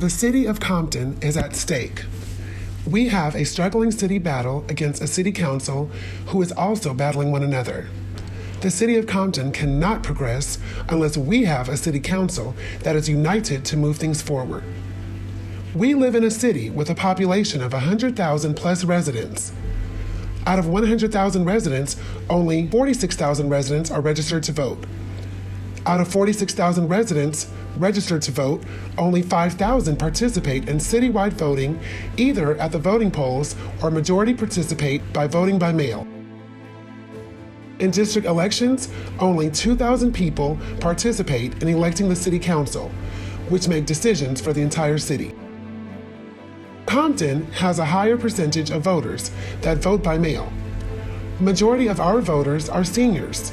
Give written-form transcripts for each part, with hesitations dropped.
The city of Compton is at stake. We have a struggling city battle against a city council who is also battling one another. The city of Compton cannot progress unless we have a city council that is united to move things forward. We live in a city with a population of 100,000 plus residents. Out of 100,000 residents, only 46,000 residents are registered to vote. Out of 46,000 residents registered to vote, only 5,000 participate in citywide voting, either at the voting polls or majority participate by voting by mail. In district elections, only 2,000 people participate in electing the city council, which make decisions for the entire city. Compton has a higher percentage of voters that vote by mail. Majority of our voters are seniors.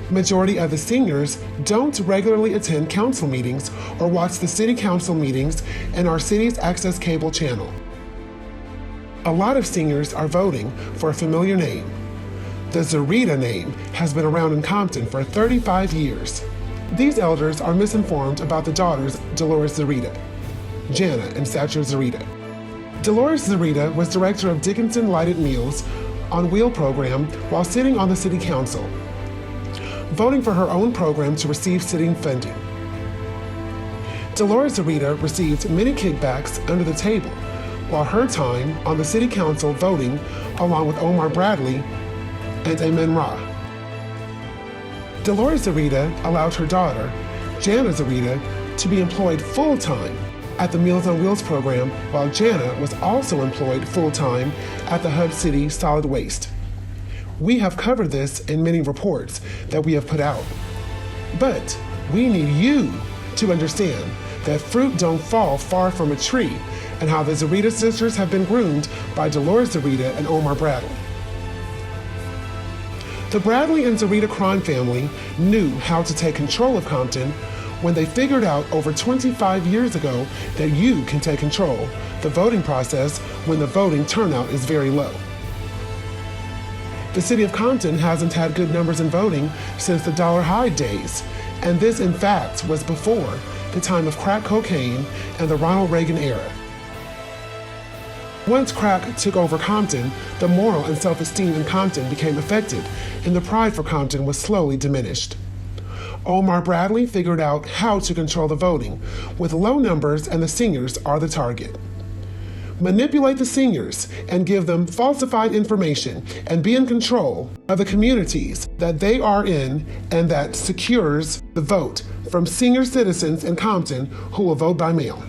Majority of the seniors don't regularly attend council meetings or watch the city council meetings in our city's access cable channel. A lot of seniors are voting for a familiar name. The Zurita name has been around in Compton for 35 years. These elders are misinformed about the daughters Dolores Zurita, Jana and Satra Zurita. Dolores Zurita was director of Dickinson Lighted Meals on Wheel program while sitting on the city council, voting for her own program to receive city funding. Dolores Zurita received many kickbacks under the table while her time on the city council voting along with Omar Bradley and Amen Ra. Dolores Zurita allowed her daughter, Jana Zurita, to be employed full-time at the Meals on Wheels program, while Jana was also employed full-time at the Hub City Solid Waste. We have covered this in many reports that we have put out. But we need you to understand that fruit don't fall far from a tree and how the Zurita sisters have been groomed by Dolores Zurita and Omar Bradley. The Bradley and Zurita crime family knew how to take control of Compton when they figured out over 25 years ago that you can take control the voting process when the voting turnout is very low. The city of Compton hasn't had good numbers in voting since the Dollar Hyde days, and this in fact was before the time of crack cocaine and the Ronald Reagan era. Once crack took over Compton, the moral and self-esteem in Compton became affected, and the pride for Compton was slowly diminished. Omar Bradley figured out how to control the voting, with low numbers and the seniors are the target. Manipulate the seniors and give them falsified information and be in control of the communities that they are in, and that secures the vote from senior citizens in Compton who will vote by mail.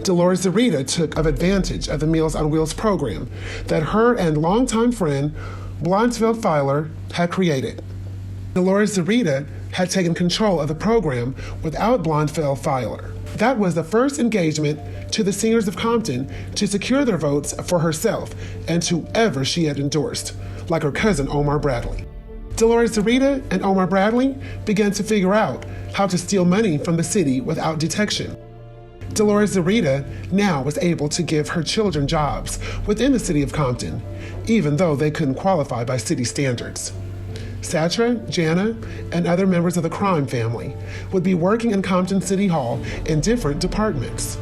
Dolores Zurita took advantage of the Meals on Wheels program that her and longtime friend Blondfield Filer had created. Dolores Zurita had taken control of the program without Blondfield Filer. That was the first engagement to the seniors of Compton to secure their votes for herself and to whoever she had endorsed, like her cousin Omar Bradley. Dolores Zurita and Omar Bradley began to figure out how to steal money from the city without detection. Dolores Zurita now was able to give her children jobs within the city of Compton, even though they couldn't qualify by city standards. Satra, Jana, and other members of the crime family would be working in Compton City Hall in different departments.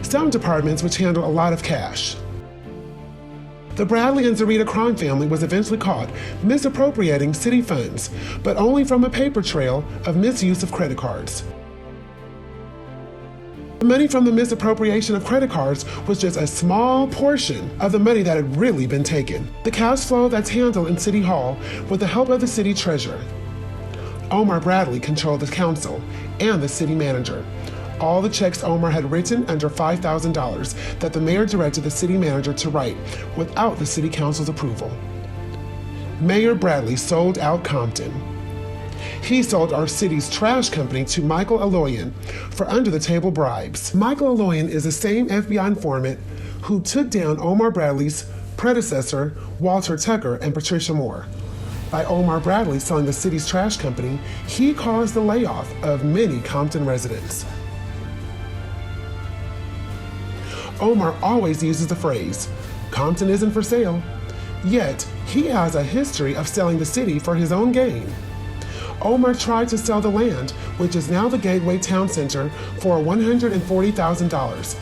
Some departments which handle a lot of cash. The Bradley and Zurita crime family was eventually caught misappropriating city funds, but only from a paper trail of misuse of credit cards. The money from the misappropriation of credit cards was just a small portion of the money that had really been taken. The cash flow that's handled in City Hall with the help of the city treasurer. Omar Bradley controlled the council and the city manager. All the checks Omar had written under $5,000 that the mayor directed the city manager to write without the city council's approval. Mayor Bradley sold out Compton. He sold our city's trash company to Michael Aloyan for under-the-table bribes. Michael Aloyan is the same FBI informant who took down Omar Bradley's predecessor, Walter Tucker and Patricia Moore. By Omar Bradley selling the city's trash company, he caused the layoff of many Compton residents. Omar always uses the phrase, "Compton isn't for sale," yet he has a history of selling the city for his own gain. Omar tried to sell the land, which is now the Gateway Town Center, for $140,000,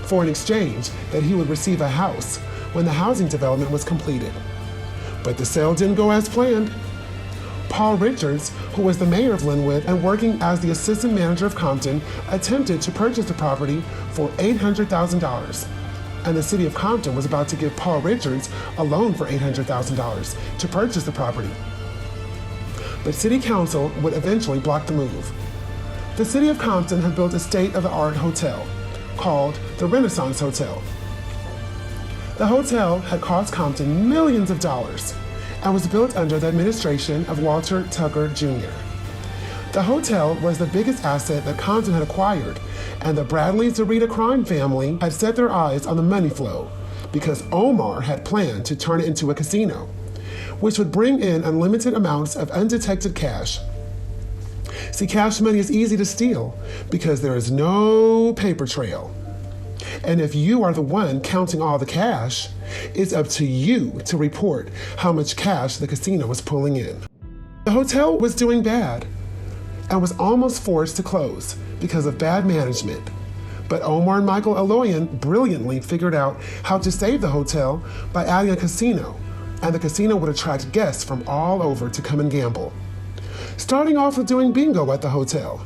for an exchange that he would receive a house when the housing development was completed. But the sale didn't go as planned. Paul Richards, who was the mayor of Linwood and working as the assistant manager of Compton, attempted to purchase the property for $800,000. And the city of Compton was about to give Paul Richards a loan for $800,000 to purchase the property. But city council would eventually block the move. The city of Compton had built a state-of-the-art hotel called the Renaissance Hotel. The hotel had cost Compton millions of dollars and was built under the administration of Walter Tucker Jr. The hotel was the biggest asset that Compton had acquired, and the Bradley Zurita Crime Family had set their eyes on the money flow because Omar had planned to turn it into a casino, which would bring in unlimited amounts of undetected cash. See, cash money is easy to steal because there is no paper trail. And if you are the one counting all the cash, it's up to you to report how much cash the casino was pulling in. The hotel was doing bad and was almost forced to close because of bad management. But Omar and Michael Aloyan brilliantly figured out how to save the hotel by adding a casino, and the casino would attract guests from all over to come and gamble. Starting off with doing bingo at the hotel.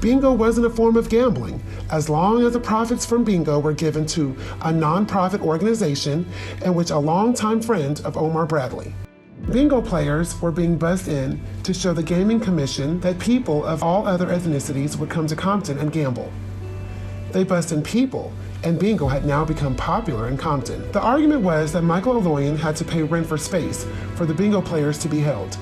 Bingo wasn't a form of gambling, as long as the profits from bingo were given to a non-profit organization in which a longtime friend of Omar Bradley. Bingo players were being buzzed in to show the Gaming Commission that people of all other ethnicities would come to Compton and gamble. They buzzed in people, and bingo had now become popular in Compton. The argument was that Michael Aloyan had to pay rent for space for the bingo players to be held.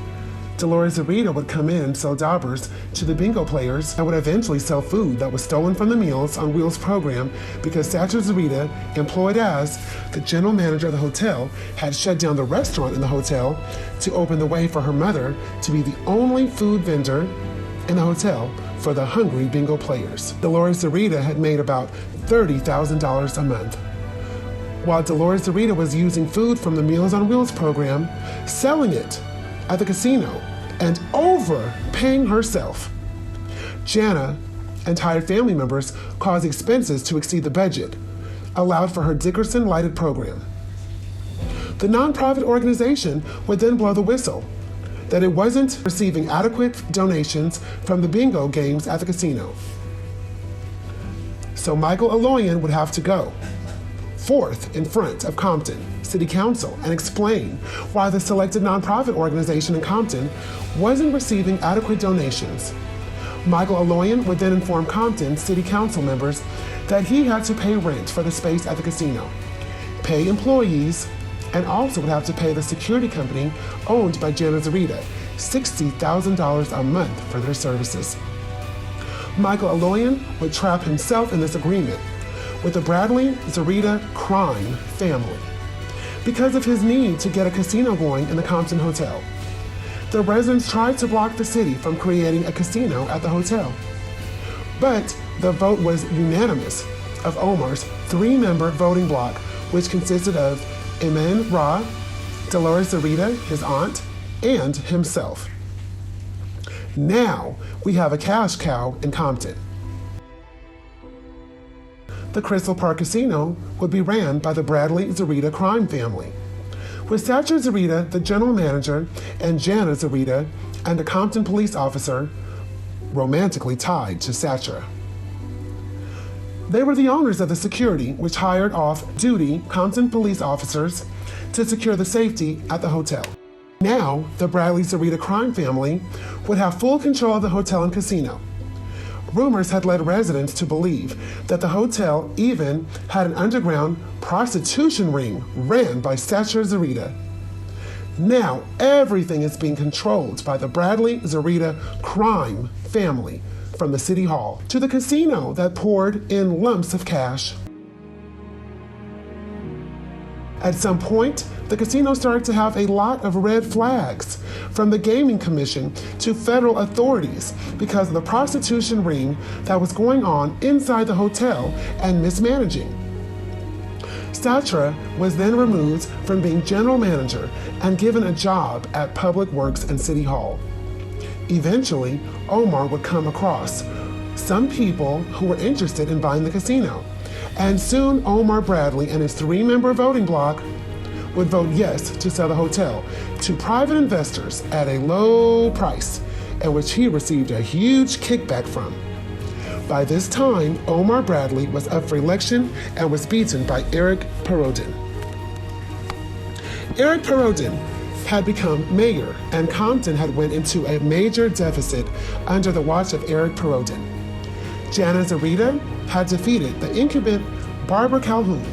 Dolores Zurita would come in and sell daubers to the bingo players and would eventually sell food that was stolen from the Meals on Wheels program because Satcher Zurita, employed as the general manager of the hotel, had shut down the restaurant in the hotel to open the way for her mother to be the only food vendor in the hotel for the hungry bingo players. Dolores Zurita had made about $30,000 a month. While Dolores Zurita was using food from the Meals on Wheels program, selling it at the casino, and overpaying herself. Jana and hired family members caused expenses to exceed the budget, allowed for her Dickerson lighted program. The nonprofit organization would then blow the whistle that it wasn't receiving adequate donations from the bingo games at the casino. So Michael Aloyan would have to go forth in front of Compton City Council and explain why the selected nonprofit organization in Compton wasn't receiving adequate donations. Michael Aloyan would then inform Compton City Council members that he had to pay rent for the space at the casino, pay employees, and also would have to pay the security company owned by Jana Zurita $60,000 a month for their services. Michael Aloyan would trap himself in this agreement with the Bradley Zurita Crime Family because of his need to get a casino going in the Compton Hotel. The residents tried to block the city from creating a casino at the hotel. But the vote was unanimous of Omar's 3-member voting bloc, which consisted of Iman Ra, Dolores Zurita, his aunt, and himself. Now we have a cash cow in Compton. The Crystal Park Casino would be ran by the Bradley Zurita Crime Family, with Satcher Zurita, the general manager, and Jana Zurita, and a Compton police officer, romantically tied to Satcher. They were the owners of the security, which hired off-duty Compton police officers to secure the safety at the hotel. Now, the Bradley Zurita Crime Family would have full control of the hotel and casino. Rumors had led residents to believe that the hotel even had an underground prostitution ring ran by Satcher Zurita. Now everything is being controlled by the Bradley Zurita Crime Family, from the city hall to the casino that poured in lumps of cash. At some point, the casino started to have a lot of red flags, from the Gaming Commission to federal authorities, because of the prostitution ring that was going on inside the hotel and mismanaging. Satcher was then removed from being general manager and given a job at Public Works and City Hall. Eventually, Omar would come across some people who were interested in buying the casino, and soon Omar Bradley and his 3-member voting bloc would vote yes to sell the hotel to private investors at a low price, in which he received a huge kickback from. By this time, Omar Bradley was up for election and was beaten by Eric Perodin. Eric Perodin had become mayor, and Compton had went into a major deficit under the watch of Eric Perodin. Jana Zurita had defeated the incumbent Barbara Calhoun,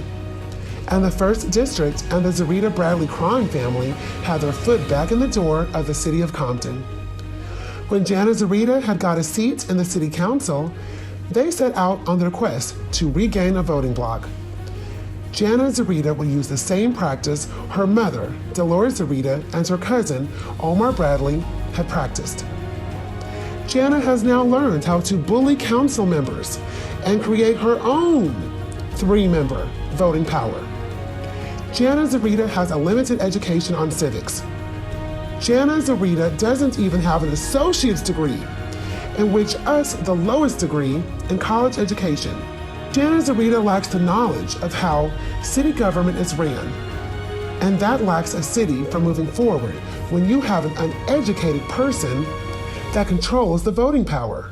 and the 1st District and the Zurita Bradley Crime Family had their foot back in the door of the city of Compton. When Jana Zurita had got a seat in the city council, they set out on their quest to regain a voting bloc. Jana Zurita would use the same practice her mother, Dolores Zurita, and her cousin, Omar Bradley, had practiced. Jana has now learned how to bully council members and create her own 3-member voting power. Jana Zurita has a limited education on civics. Jana Zurita doesn't even have an associate's degree, in which us the lowest degree in college education. Jana Zurita lacks the knowledge of how city government is ran, and that lacks a city from moving forward when you have an uneducated person that controls the voting power.